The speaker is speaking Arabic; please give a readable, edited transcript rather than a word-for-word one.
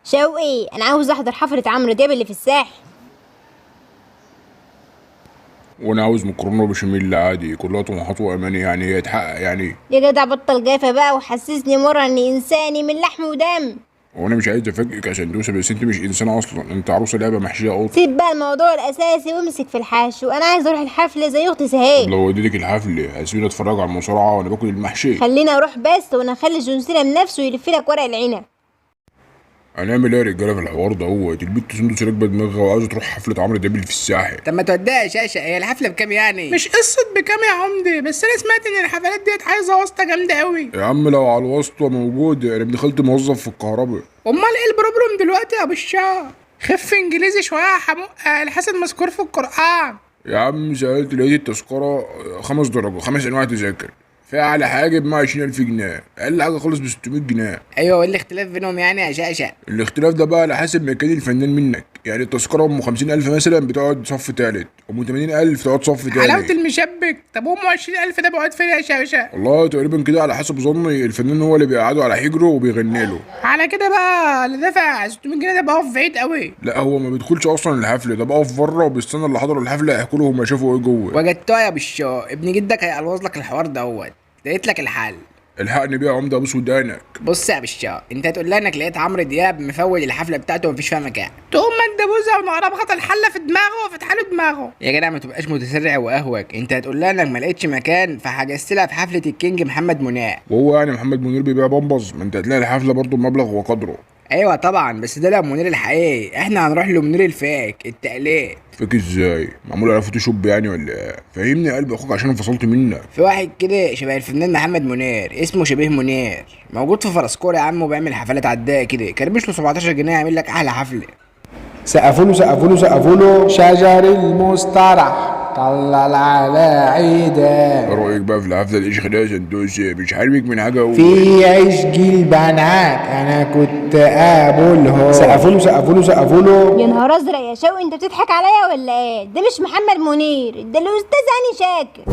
شوقي، انا عاوز احضر حفلة عمرو دياب اللي في الساحل. وانا عاوز مكرونه بشاميل عادي، كلها طموحات واماني، يعني هي تحقق يعني. يا جدع بطل جافة بقى وحسسني مرة اني انساني من لحم ودم. وانا مش عايز افاجئك عشان دوسه، بس انت مش انسانه اصلا، انت عروسه لعبه محشيه قط. سيب بقى الموضوع الاساسي وامسك في الحشو، انا عايز اروح الحفلة زي اختي طب سهيل. لو وديتك الحفله هسيبني اتفرج على المصارعه وانا باكل المحشي؟ خلينا اروح بس وانا اخلي جون سينا بنفسه يلف لك ورق العنب. هنعمل ايه يا رجاله في الحوار ده؟ هو البت سندس راكبه دماغها وعاوزه تروح حفله عمرو دياب اللي في الساحل. طب ما توديها يا شاشه، هي الحفله بكام يعني؟ مش قصة بكام يا عمدي، بس انا سمعت ان الحفلات ديت عايزة واسطة جامدة قوي. يا عم لو على الواسطه موجود، انا ابن خالتي موظف في الكهرباء. امال ايه البروبلم دلوقتي يا ابو الشاه؟ خف انجليزي شوية يا حموقة، الحسد مذكور في القرآن. يا عم سألت لقيت التذكره 5 درجات، 5 انواع تذاكر، فيها على حاجه ب 20000 جنيه، اقل حاجه خالص ب 600 جنيه. ايوه، وايه الاختلاف بينهم يعني يا شاشه؟ الاختلاف ده بقى على حسب مكان الفنان منك، يعني التذكرة أم 50,000 مثلا بتقعد صف تالت، أم 80,000 تقعد صف حلاوة تاني. المشبك. طب ام 20,000 ده بيقعد فين يا شاشة؟ والله تقريبا كده على حسب ظني، الفنان هو اللي بيقعده على حجره وبيغني له. على كده بقى اللي دفع 600 جنيه ده بقى في بعيد قوي. لا هو ما بيدخلش أصلا الحفلة ده، بقف بره وبيستنى اللي حضروا الحفلة يحكوا له هما شافوا إيه جوه. وجدتها يا بشو، ابن جدك هيقلوظ لك الحوار دوت. لقيت لك الحل. الحقني بيها يا عمده ابوس ودانك. بص يا بشو، انت هتقول لها انك لقيت عمرو دياب مفول الحفله بتاعته ومفيش فيها مكان. تقوم ما تدبوزها ونقرب خط الحلة في دماغه وفتح له دماغه. يا جدع ما تبقاش متسرع واهوج، انت هتقول لها انك ما لقيتش مكان فحجزت لها في حفله الكينج محمد منير. وهو يعني محمد منير بيبيع بامبز؟ ما انت هتلاقي الحفلة برضه بمبلغ وقدره. ايوه طبعا، بس ده لو منير الحقيقي، احنا هنروح لمنير الفيك التقليد. فاكر ازاي؟ معمول على فوتوشوب يعني ولا ايه؟ فهمني يا قلب اخوك عشان انفصلت منك. في واحد كده شبه الفنان محمد منير، اسمه شبيه منير، موجود في فرسكور يا عم، وبيعمل حفلات عداء كده، كربش له 17 جنيه يعمل لك احلى حفله. سقفوا له سقفوا له سقفوا له شجر المسترح طلع على عيده. ايه رايك بقى في الحفله دي؟ خدها سندوسي مش حارمك من حاجه هو. في عشق البنات انا كنت قابله. سقفوا له سقفوا له سقفوا له. يا نهار ازرق يا شوقي، انت بتضحك عليا ولا ايه؟ ده مش محمد منير، ده الاستاذ هاني شاكر.